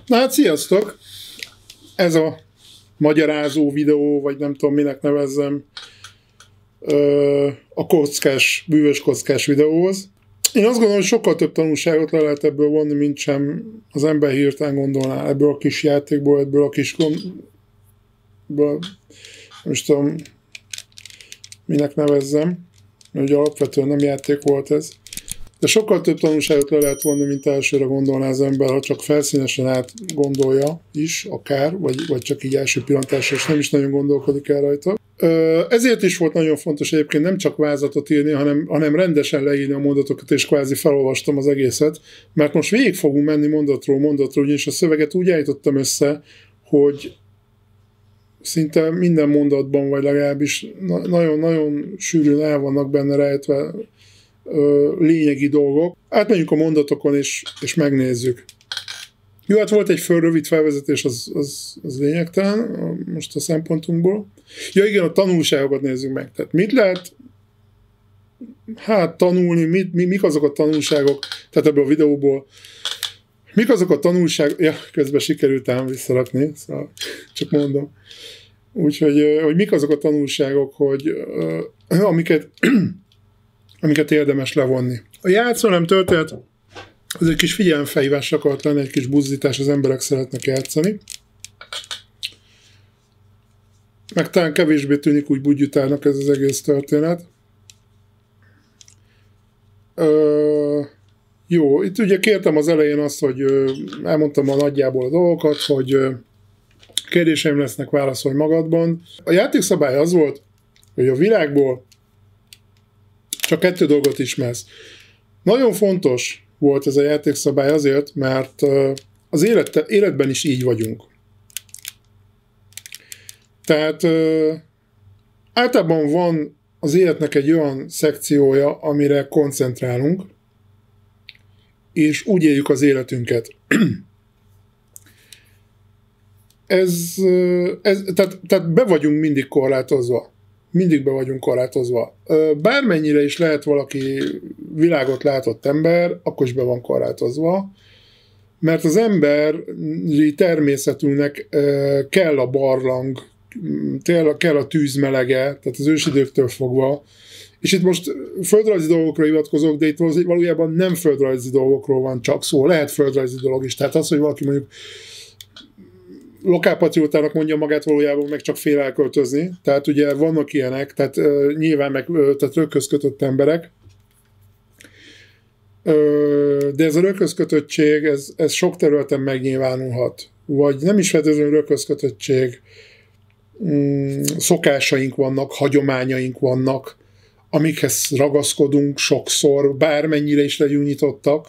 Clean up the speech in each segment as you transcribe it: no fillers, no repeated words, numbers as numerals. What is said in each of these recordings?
Na hát sziasztok! Ez a magyarázó videó, vagy nem tudom minek nevezzem, a kockás, bűvös kockás videóhoz. Én azt gondolom, hogy sokkal több tanulságot le lehet ebből vonni, mint sem az ember hirtelen gondolná. Ebből a kis játékból, ebből a kis nem is tudom minek nevezzem, mert ugye alapvetően nem játék volt ez. De sokkal több tanulságot le lehet vonni, mint elsőre gondolná az ember, ha csak felszínesen átgondolja is, akár, vagy csak így első pillantásra, és nem is nagyon gondolkodik el rajta. Ezért is volt nagyon fontos egyébként nem csak vázatot írni, hanem rendesen leírni a mondatokat, és kvázi felolvastam az egészet, mert most végig fogunk menni mondatról, ugyanis a szöveget úgy állítottam össze, hogy szinte minden mondatban, vagy legalábbis nagyon-nagyon sűrűn el vannak benne rejtve lényegi dolgok. Átmegyünk a mondatokon, és megnézzük. Jó, hát volt egy rövid felvezetés, az lényegtelen most a szempontunkból. Ja igen, a tanulságokat nézzük meg. Tehát mit lehet tanulni, mik azok a tanulságok, tehát ebből a videóból, mik azok a tanulságok, közben sikerült ám visszarakni, szóval csak mondom. Úgyhogy hogy mik azok a tanulságok, hogy amiket érdemes levonni. A játszó nem történet, ez egy kis figyelemfelhívás akart lenni, egy kis buzdítás, az emberek szeretnek játszani. Meg talán kevésbé tűnik úgy budjutának ez az egész történet. Jó, itt ugye kértem az elején azt, hogy elmondtam a nagyjából a dolgokat, hogy kérdéseim lesznek, válaszolj magadban. A játékszabály az volt, hogy a világból csak 2 dolgot ismersz. Nagyon fontos volt ez a játékszabály azért, mert az életben is így vagyunk. Tehát általában van az életnek egy olyan szekciója, amire koncentrálunk, és úgy éljük az életünket. Tehát be vagyunk mindig korlátozva. Mindig be vagyunk korlátozva. Bármennyire is lehet valaki világot látott ember, akkor is be van korlátozva, mert az emberi természetünknek kell a barlang, kell a tűzmelege, tehát az ősidőktől fogva, és itt most földrajzi dolgokra hivatkozok, de itt valójában nem földrajzi dolgokról van csak szó, lehet földrajzi dolog is, tehát az, hogy valaki mondjuk lokálpatriótának mondja magát, valójában meg csak fél elköltözni. Tehát ugye vannak ilyenek, tehát nyilván tehát röghözkötött emberek. De ez a röghözkötöttség, ez sok területen megnyilvánulhat. Vagy nem is feltétlenül röghözkötöttség, szokásaink vannak, hagyományaink vannak, amikhez ragaszkodunk sokszor, bármennyire is legyünk nyitottak.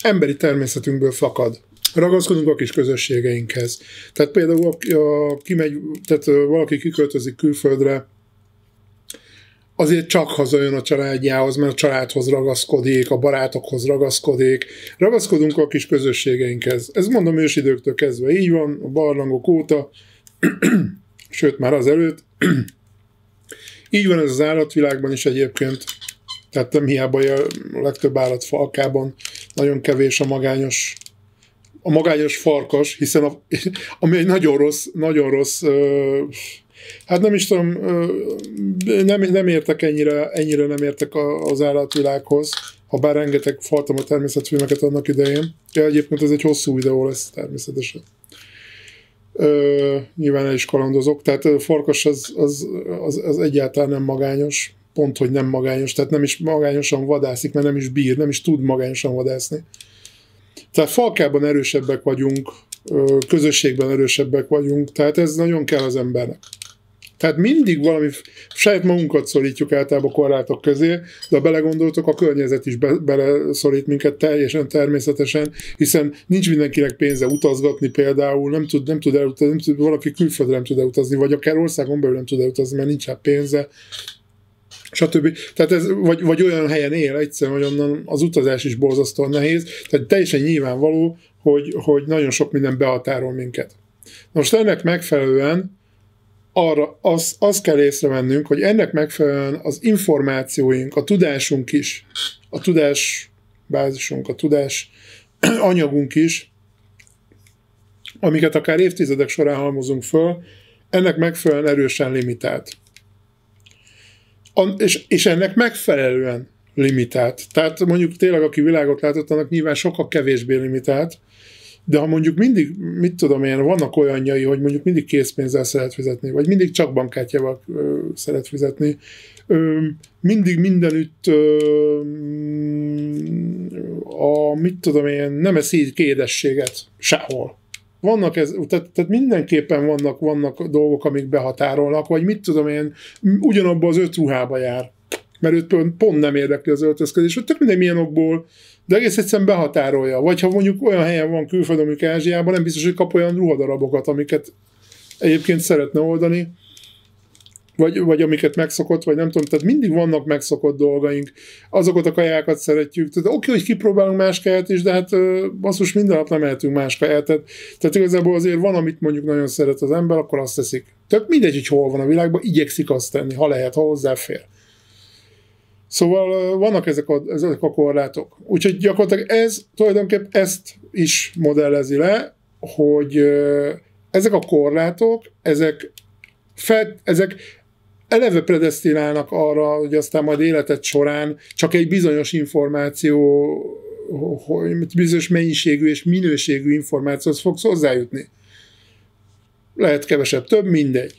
Emberi természetünkből fakad. Ragaszkodunk a kis közösségeinkhez. Tehát például valaki kiköltözik külföldre, azért csak hazajön a családjához, mert a családhoz ragaszkodik, a barátokhoz ragaszkodik. Ragaszkodunk a kis közösségeinkhez. Ez mondom ősidőktől kezdve így van, a barlangok óta, sőt már azelőtt. Így van ez az állatvilágban is egyébként. Tehát nem hiába a legtöbb állat falkában nagyon kevés a magányos farkas, hiszen ami egy nagyon rossz, hát nem is tudom, nem értek ennyire nem értek az állatvilághoz, ha bár rengeteg faltam a természetfilmeket annak idején. Ja, egyébként ez egy hosszú videó lesz természetesen. Nyilván el is kalandozok, tehát farkas az egyáltalán nem magányos, pont, hogy nem magányos, tehát nem is magányosan vadászik, mert nem is bír, nem is tud magányosan vadászni. Tehát falkában erősebbek vagyunk, közösségben erősebbek vagyunk, tehát ez nagyon kell az embernek. Tehát mindig valami, saját magunkat szorítjuk általában korlátok közé, de ha belegondoltok, a környezet is beleszorít minket teljesen természetesen, hiszen nincs mindenkinek pénze utazgatni például, nem tud elutazni, valaki külföldre nem tud elutazni, vagy akár országon belül nem tud elutazni, mert nincs pénze, stb. Tehát ez, vagy olyan helyen él egyszerűen, hogy onnan az utazás is borzasztóan nehéz, tehát teljesen nyilvánvaló, hogy nagyon sok minden behatárol minket. Most ennek megfelelően azt kell észrevennünk, hogy ennek megfelelően az információink, a tudásunk is, a tudásbázisunk, a tudás anyagunk is amiket akár évtizedek során halmozunk föl, ennek megfelelően erősen limitált. És ennek megfelelően limitált. Tehát mondjuk tényleg, aki világot látott, annak nyilván sokkal kevésbé limitált, de ha mondjuk mindig, mit tudom én, vannak olyanjai, hogy mondjuk mindig készpénzzel szeret fizetni, vagy mindig csak bankkártyával szeret fizetni, mindig mindenütt mit tudom én, nem eszi így édességet sehol. Vannak tehát mindenképpen vannak dolgok, amik behatárolnak, vagy mit tudom én, ugyanabban az 5 ruhába jár, mert őt pont nem érdekli az öltözködés, vagy tök minden milyen okból, de egész egyszerűen behatárolja. Vagy ha mondjuk olyan helyen van külföldön, mondjuk Ázsiában, nem biztos, hogy kap olyan ruhadarabokat, amiket egyébként szeretne oldani, vagy amiket megszokott, vagy nem tudom, tehát mindig vannak megszokott dolgaink, azokat a kajákat szeretjük, tehát oké, hogy kipróbálunk más kaját is, de hát basszus, minden nap nem ehetünk más kaját, tehát igazából azért van, amit mondjuk nagyon szeret az ember, akkor azt teszik. Tehát mindegy, hogy hol van a világban, igyekszik azt tenni, ha lehet, ha hozzáfér. Szóval vannak ezek a korlátok. Úgyhogy gyakorlatilag ez tulajdonképpen ezt is modellezi le, hogy ezek a korlátok, ezek eleve predesztinálnak arra, hogy aztán majd életed során csak egy bizonyos információ, bizonyos mennyiségű és minőségű információhoz fogsz hozzájutni. Lehet kevesebb, több, mindegy.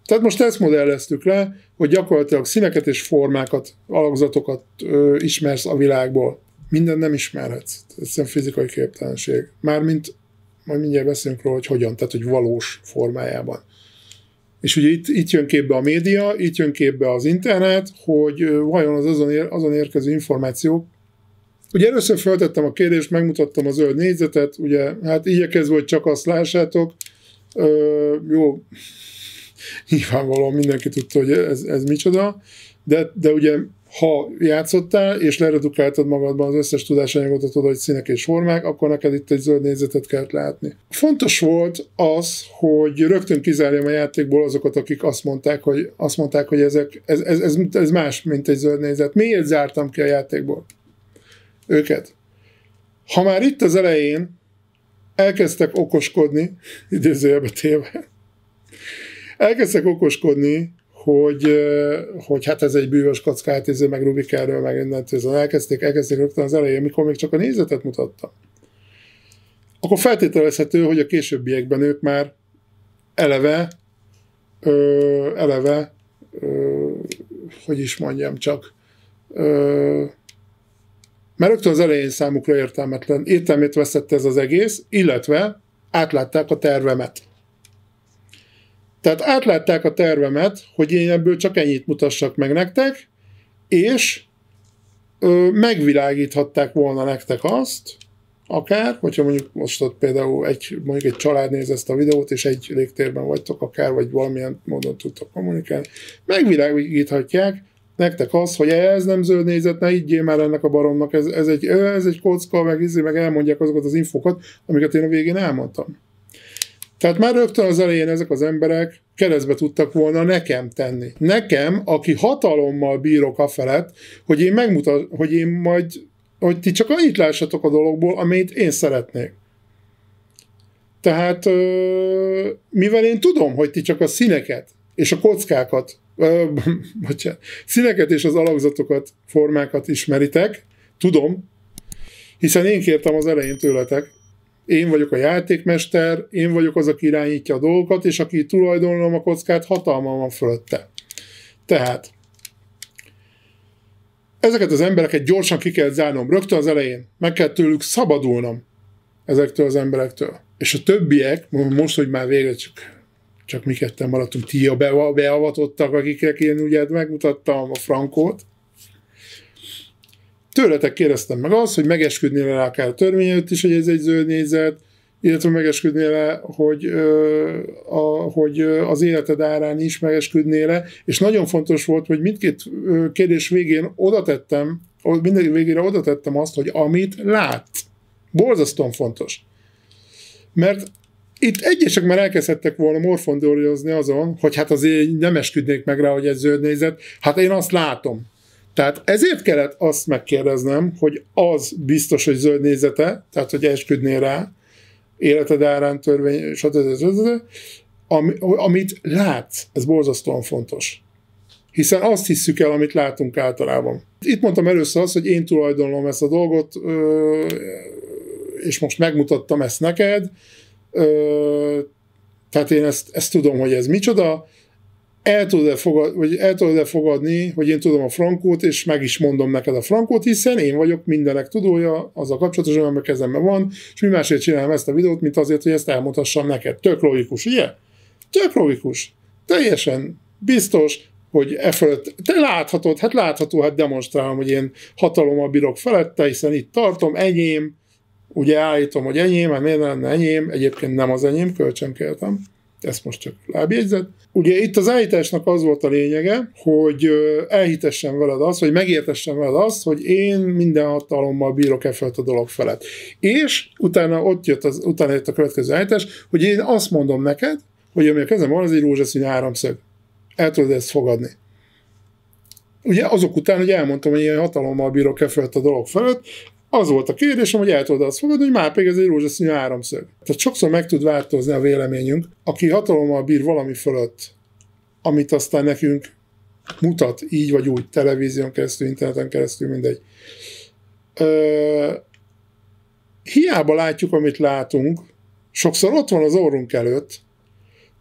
Tehát most ezt modelleztük le, hogy gyakorlatilag színeket és formákat, alakzatokat ismersz a világból. Mindent nem ismerhetsz. Ez egyszerűen fizikai képtelenség. Mármint, majd mindjárt beszélünk róla, hogy hogyan, tehát hogy valós formájában. És ugye itt jön képbe a média, itt jön képbe az internet, hogy vajon az azon érkező információk. Ugye először feltettem a kérdést, megmutattam a zöld négyzetet, ugye hát igyekezve, hogy csak azt lássátok. Jó, nyilvánvalóan mindenki tudta, hogy ez micsoda, de ugye ha játszottál, és leredukáltad magadban az összes tudásanyagot, oda, hogy színek és formák, akkor neked itt egy zöld négyzetet kellett látni. Fontos volt az, hogy rögtön kizárjam a játékból azokat, akik azt mondták, hogy ez más, mint egy zöld négyzet. Miért zártam ki a játékból őket? Ha már itt az elején elkezdtek okoskodni, idézőjelbe téve, elkezdtek okoskodni, hogy hát ez egy bűvös kocka, hát meg Rubikerről, meg mindentől, elkezdték rögtön az elején, mikor még csak a nézetet mutattam. Akkor feltételezhető, hogy a későbbiekben ők már eleve, hogy is mondjam csak, mert rögtön az elején számukra értelmét vesztette ez az egész, illetve átlátták a tervemet. Tehát átlátták a tervemet, hogy én ebből csak ennyit mutassak meg nektek, és megvilágíthatták volna nektek azt, akár, hogyha mondjuk most ott például mondjuk egy család néz ezt a videót, és egy légtérben vagytok akár, vagy valamilyen módon tudtok kommunikálni, megvilágíthatják nektek azt, hogy ez nem zöld nézet, ne higgyél már ennek a baromnak, ez egy kocka, meg elmondják azokat az infokat, amiket én a végén elmondtam. Tehát már rögtön az elején ezek az emberek keresztbe tudtak volna nekem tenni. Nekem, aki hatalommal bírok afelett, hogy ti csak annyit lássatok a dologból, amit én szeretnék. Tehát, mivel én tudom, hogy ti csak a színeket és a kockákat, színeket és az alakzatokat, formákat ismeritek, tudom, hiszen én kértem az elején tőletek. Én vagyok a játékmester, én vagyok az, aki irányítja a dolgokat, és aki tulajdonlom a kockát, hatalmam van fölötte. Tehát ezeket az embereket gyorsan ki kell zárnom rögtön az elején. Meg kell tőlük szabadulnom ezektől az emberektől. És a többiek, most, hogy már végre csak mi ketten maradtunk, ti a beavatottak, akiknek én ugye megmutattam a frankót. Tőletek kérdeztem meg azt, hogy megesküdnél le akár a törvény előtt is, hogy ez egy zöld négyzet, illetve megesküdnél le, hogy az életed árán is megesküdnél le, és nagyon fontos volt, hogy mindkét kérdés végén minden végére oda tettem azt, hogy amit látsz. Borzasztóan fontos. Mert itt egyesek már elkezdhettek volna morfondoriozni azon, hogy hát azért nem esküdnék meg rá, hogy ez zöld négyzet, hát én azt látom. Tehát ezért kellett azt megkérdeznem, hogy az biztos, hogy zöld nézete, tehát hogy esküdnél rá, életed árán törvény, stb. Amit látsz, ez borzasztóan fontos. Hiszen azt hisszük el, amit látunk általában. Itt mondtam először azt, hogy én tulajdonlom ezt a dolgot, és most megmutattam ezt neked, tehát én ezt tudom, hogy ez micsoda, el tudod-e fogadni, hogy én tudom a frankót, és meg is mondom neked a frankót, hiszen én vagyok mindenek tudója, az a kapcsolatos, ami a kezemben van, és mi másért csinálom ezt a videót, mint azért, hogy ezt elmutassam neked. Tök logikus, ugye? Tök logikus. Teljesen biztos, hogy e fölött, te láthatod, hát demonstrálom, hogy én hatalommal bírok felette, hiszen itt tartom, enyém, ugye állítom, hogy enyém, hát miért lenne enyém, egyébként nem az enyém, kölcsönkértem, ezt most csak lábjegyzet. Ugye itt az állításnak az volt a lényege, hogy elhitessen veled azt, vagy megértessen veled azt, hogy én minden hatalommal bírok e felett a dolog felett. És utána jött a következő állítás, hogy én azt mondom neked, hogy ami a kezem van, az egy rózsaszínű háromszög. El tudod ezt fogadni. Ugye azok után, hogy elmondtam, hogy ilyen hatalommal bírok e felett a dolog felett, az volt a kérdésem, hogy el tudod azt fogadni, hogy már pedig ez egy rózsaszínű háromszög. Tehát sokszor meg tud változni a véleményünk, aki hatalommal bír valami fölött, amit aztán nekünk mutat, így vagy úgy, televízión keresztül, interneten keresztül, mindegy. Hiába látjuk, amit látunk, sokszor ott van az orrunk előtt,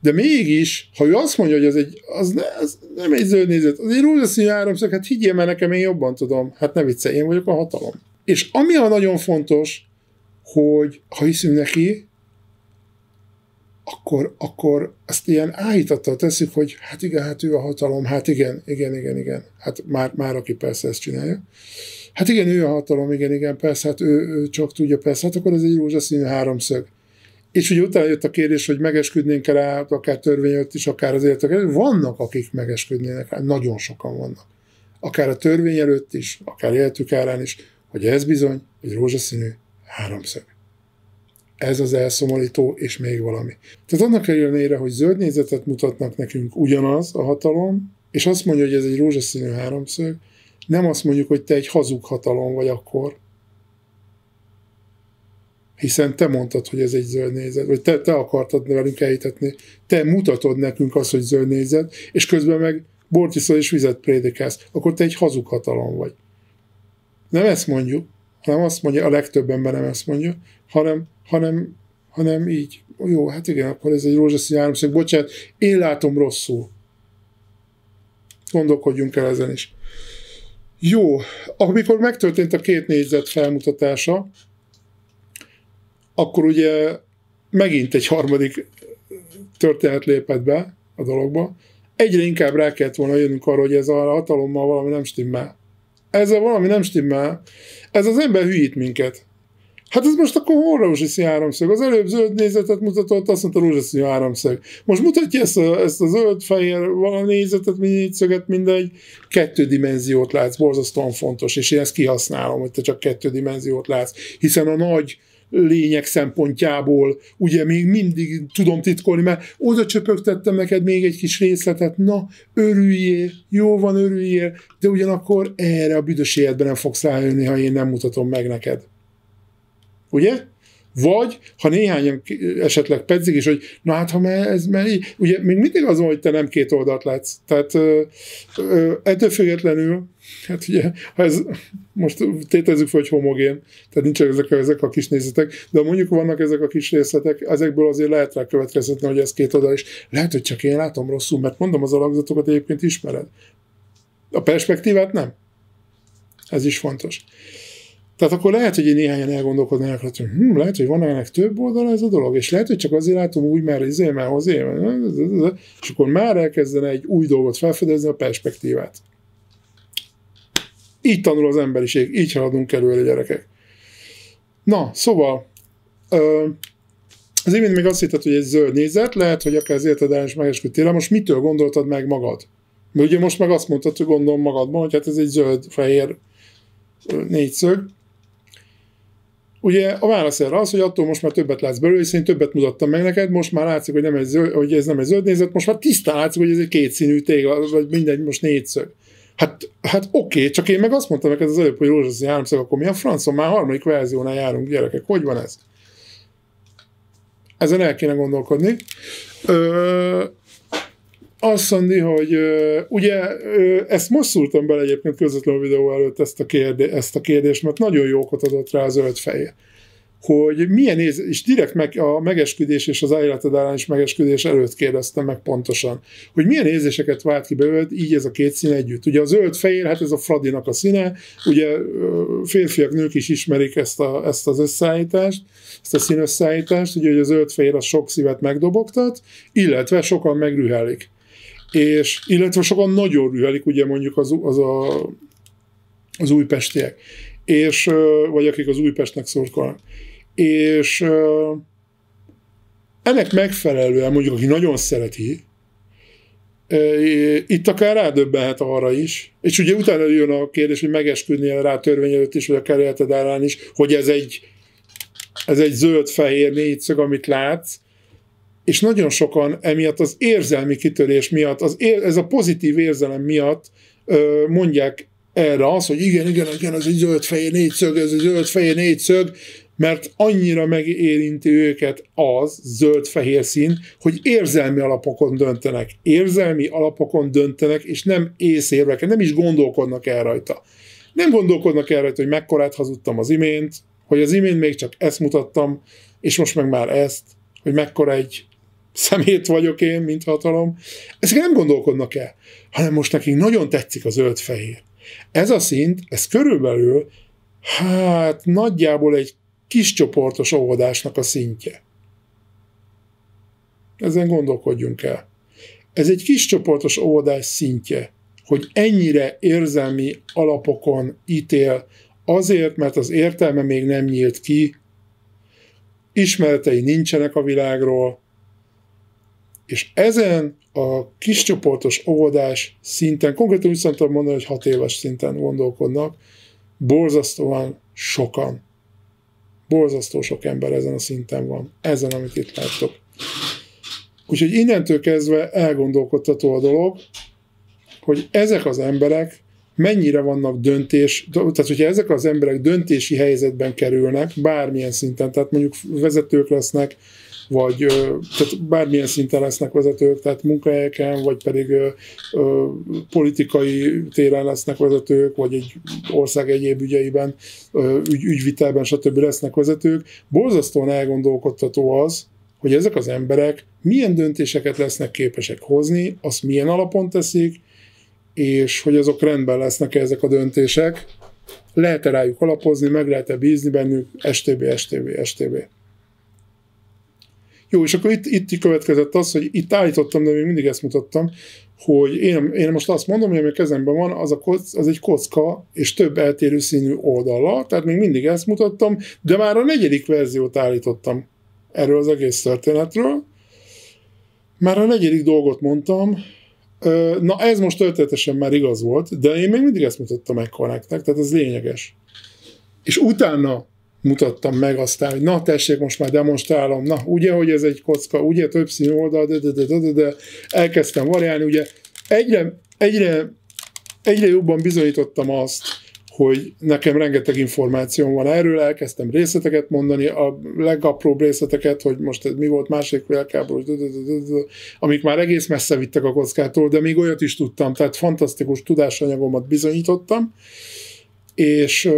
de mégis, ha ő azt mondja, hogy az nem egy zöld nézet, az egy rózsaszínű háromszög, hát higgyél, mert nekem én jobban tudom. Hát ne viccelj, én vagyok a hatalom. És ami a nagyon fontos, hogy ha hiszünk neki, akkor ezt ilyen állítattal tesszük, hogy hát igen, hát ő a hatalom, hát igen. Hát már aki persze ezt csinálja. Hát igen, ő a hatalom, igen, persze, hát ő csak tudja, persze, hát akkor ez egy rózsaszínű háromszög. És ugye utána jött a kérdés, hogy megesküdnénk rá, akár törvény előtt is, akár az életek. Vannak, akik megesküdnének rá, nagyon sokan vannak. Akár a törvény előtt is, akár életük árán is, hogy ez bizony egy rózsaszínű háromszög. Ez az elszomorító, és még valami. Tehát annak ellenére, hogy zöld nézetet mutatnak nekünk ugyanaz a hatalom, és azt mondja, hogy ez egy rózsaszínű háromszög, nem azt mondjuk, hogy te egy hazug hatalom vagy akkor, hiszen te mondtad, hogy ez egy zöld nézet, vagy te akartad velünk elhitetni, te mutatod nekünk azt, hogy zöld nézet, és közben meg bort iszol és vizet prédikálsz, akkor te egy hazug hatalom vagy. Nem ezt mondjuk, hanem azt mondja, a legtöbb ember nem ezt mondja, hanem így. Jó, hát igen, akkor ez egy rózsaszín háromszög, bocsánat, én látom rosszul. Gondolkodjunk el ezen is. Jó, amikor megtörtént a két négyzet felmutatása, akkor ugye megint egy harmadik történet lépett be a dologba. Egyre inkább rá kellett volna jönnünk arra, hogy ez a hatalommal valami nem stimmel. Ezzel valami nem stimmel. Ez az ember hülyít minket. Hát ez most akkor hol rózsaszín háromszög? Az előbb zöld nézetet mutatott, azt mondta rózsaszín háromszög. Most mutatja ezt a zöld-fehér nézetet, négyszöget, mindegy. 2 dimenziót látsz, borzasztóan fontos, és én ezt kihasználom, hogy te csak 2 dimenziót látsz, hiszen a nagy lények szempontjából ugye még mindig tudom titkolni, mert oda csöpögtettem neked még egy kis részletet, na, örüljél, jó van, örüljél, de ugyanakkor erre a büdös életben nem fogsz rájönni, ha én nem mutatom meg neked. Ugye? Vagy, ha néhányan esetleg pedzik, és hogy na hát, ha ez ugye még mindig az van, hogy te nem két oldalt látsz. Tehát ettől függetlenül, hát ugye, ha ez, most tételezzük fel, hogy homogén, tehát nincsenek ezek a kis nézetek, de mondjuk vannak ezek a kis részletek, ezekből azért lehet rá következtetni, hogy ez két oldal, és lehet, hogy csak én látom rosszul, mert mondom, az alakzatokat egyébként ismered. A perspektívát nem. Ez is fontos. Tehát akkor lehet, hogy néhányan elgondolkodnának, hogy lehet, hogy van ennek több oldala ez a dolog, és lehet, hogy csak azért látom úgy, mert és akkor már elkezdene egy új dolgot felfedezni, a perspektívát. Így tanul az emberiség, így haladunk előre, gyerekek. Na, szóval az imént még azt hitted, hogy egy zöld nézet, lehet, hogy akár az életedben is megesküdtél, most mitől gondoltad meg magad? Mert ugye most meg azt mondtad, hogy gondolom magadban, hogy hát ez egy zöld-fehér négyszög. Ugye a válasz erre az, hogy attól most már többet látsz belőle, és én többet mutattam meg neked, most már látszik, hogy ez nem egy zöld nézet, most már tisztán látszik, hogy ez egy kétszínű tégla, vagy mindegy, most négyszög. Hát oké, csak én meg azt mondtam neked az előbb, hogy rózsaszín háromszög, akkor mi a francon? Már a harmadik verziónál járunk, gyerekek, hogy van ez? ezen el kéne gondolkodni. Azt mondja, hogy ugye ezt most szúrtam bele egyébként közvetlenül a videó előtt ezt a kérdést, mert nagyon jó okot adott rá a zöld fehér. Hogy milyen és direkt a megesküdés és az állatadálás megesküdés előtt kérdeztem meg pontosan, hogy milyen érzéseket vált ki belőled így ez a két szín együtt. Ugye a zöld-fehér, hát ez a Fradinak a színe, ugye férfiak, nők is ismerik ezt az összeállítást, ezt a színösszállítást, ugye hogy a zöld-fehér az sok szívet megdobogtat, illetve sokan megrühelik. Illetve sokan nagyon rühelik, ugye mondjuk az újpestiek, vagy akik az Újpestnek szurkolnak. És ennek megfelelően, mondjuk, aki nagyon szereti, itt akár rádöbbenhet arra is, és ugye utána jön a kérdés, hogy megesküdnél rá a törvény előtt is, vagy a kerületed árán is, hogy ez egy zöld-fehér négyszög, amit látsz, és nagyon sokan emiatt az érzelmi kitörés miatt, ez a pozitív érzelem miatt mondják erre az, hogy igen, ez egy zöld-fehér négyszög, mert annyira megérinti őket az zöld-fehér szín, hogy érzelmi alapokon döntenek. Érzelmi alapokon döntenek, és nem észérveken, nem is gondolkodnak el rajta. Nem gondolkodnak el rajta, hogy mekkorát hazudtam az imént, hogy az imént még csak ezt mutattam, és most meg már ezt, hogy mekkora egy szemét vagyok én, mint hatalom. Ezek nem gondolkodnak el, hanem most nekik nagyon tetszik a zöld-fehér. Ez a szint, ez körülbelül, hát nagyjából egy kiscsoportos óvodásnak a szintje. Ezen gondolkodjunk el. Ez egy kiscsoportos óvodás szintje, hogy ennyire érzelmi alapokon ítél, azért, mert az értelme még nem nyílt ki, ismeretei nincsenek a világról, és ezen a kiscsoportos óvodás szinten, konkrétan úgy szoktam mondani, hogy 6 éves szinten gondolkodnak, borzasztóan sokan. Borzasztó sok ember ezen a szinten van. Ezen, amit itt láttok. Úgyhogy innentől kezdve elgondolkodtató a dolog, hogy ezek az emberek mennyire vannak tehát hogyha ezek az emberek döntési helyzetben kerülnek, bármilyen szinten, tehát mondjuk vezetők lesznek, vagy tehát bármilyen szinten lesznek vezetők, tehát munkahelyeken, vagy pedig politikai téren lesznek vezetők, vagy egy ország egyéb ügyeiben, ügyvitelben, stb. Lesznek vezetők. Borzasztóan elgondolkodtató az, hogy ezek az emberek milyen döntéseket lesznek képesek hozni, azt milyen alapon teszik, és hogy azok rendben lesznek ezek a döntések. Lehet-e rájuk alapozni, meg lehet-e bízni bennük, stb. Jó, és akkor itt következett az, hogy itt állítottam, de még mindig ezt mutattam, hogy én most azt mondom, hogy ami a kezemben van, az egy kocka, és több eltérő színű oldala, tehát még mindig ezt mutattam, de már a 4. verziót állítottam erről az egész történetről. Már a 4. dolgot mondtam, na ez most történetesen már igaz volt, de én még mindig ezt mutattam ekkor nektek, tehát ez lényeges. És utána mutattam meg aztán, hogy na tessék, most már demonstrálom, na ugye, hogy ez egy kocka, ugye több színű oldal, de elkezdtem variálni, ugye egyre jobban bizonyítottam azt, hogy nekem rengeteg információm van erről, elkezdtem részleteket mondani, a legapróbb részleteket, hogy most ez mi volt második világháború, amik már egész messze vittek a kockától, de még olyat is tudtam, tehát fantasztikus tudásanyagomat bizonyítottam, és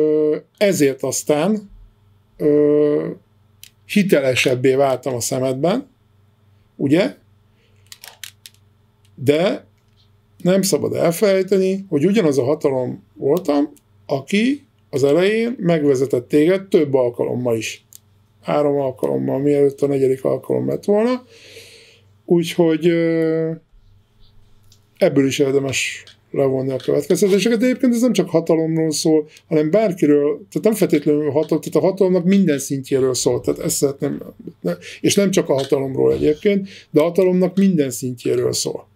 ezért aztán hitelesebbé váltam a szemedben, ugye? De nem szabad elfelejteni, hogy ugyanaz a hatalom voltam, aki az elején megvezetett téged több alkalommal is. 3 alkalommal, mielőtt a 4. alkalom lett volna. Úgyhogy ebből is érdemes levonni a következtetéseket. De egyébként ez nem csak hatalomról szól, hanem bárkiről, tehát nem feltétlenül tehát a hatalomnak minden szintjéről szól. Tehát ezt szeretném, és nem csak a hatalomról egyébként, de a hatalomnak minden szintjéről szól.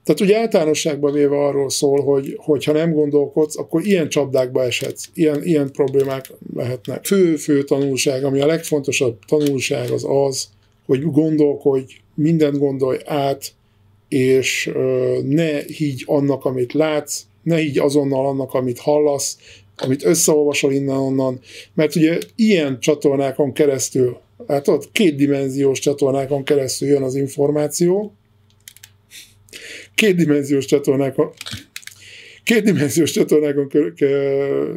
Tehát ugye általánosságban véve arról szól, hogy ha nem gondolkodsz, akkor ilyen csapdákba eshetsz, ilyen problémák lehetnek. Fő tanulság, ami a legfontosabb tanulság az, hogy gondolkodj, mindent gondolj át, és ne higgy annak, amit látsz, ne higgy azonnal annak, amit hallasz, amit összeolvasol innen-onnan, mert ugye ilyen csatornákon keresztül Látod? Kétdimenziós csatornákon keresztül jön az információ. Kétdimenziós csatornákon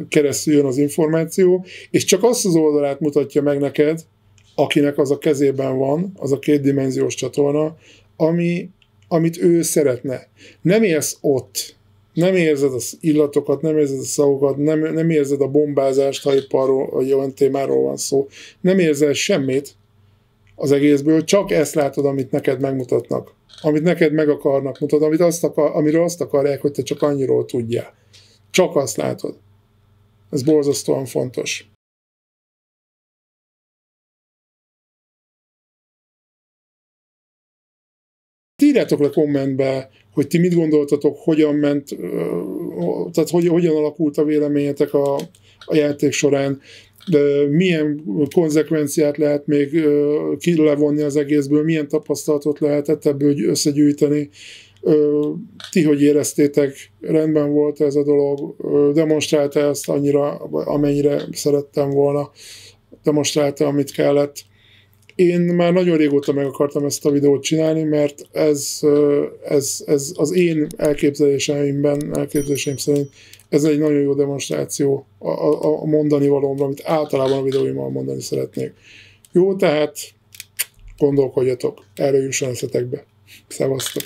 keresztül jön az információ, és csak azt az oldalát mutatja meg neked, akinek az a kezében van, az a kétdimenziós csatorna, amit ő szeretne. Nem élsz ott, nem érzed az illatokat, nem érzed a szagokat, nem érzed a bombázást, ha épp arról, vagy olyan témáról van szó. Nem érzel semmit az egészből, csak ezt látod, amit neked megmutatnak. Amit neked meg akarnak mutatni, amiről azt akarják, hogy te csak annyiról tudjál. Csak azt látod. Ez borzasztóan fontos. Írjátok le kommentbe, hogy ti mit gondoltatok, hogyan ment, tehát hogyan alakult a véleményetek a játék során, de milyen konzekvenciát lehet még levonni az egészből, milyen tapasztalatot lehetett ebből összegyűjteni. Ti hogy éreztétek, rendben volt ez a dolog, demonstrálta ezt annyira, amennyire szerettem volna, demonstrálta, amit kellett. Én már nagyon régóta meg akartam ezt a videót csinálni, mert ez az én elképzeléseim szerint ez egy nagyon jó demonstráció a mondani valómra, amit általában a videóimmal mondani szeretnék. Jó, tehát gondolkodjatok, erről jusson eszetekbe. Szevasztok!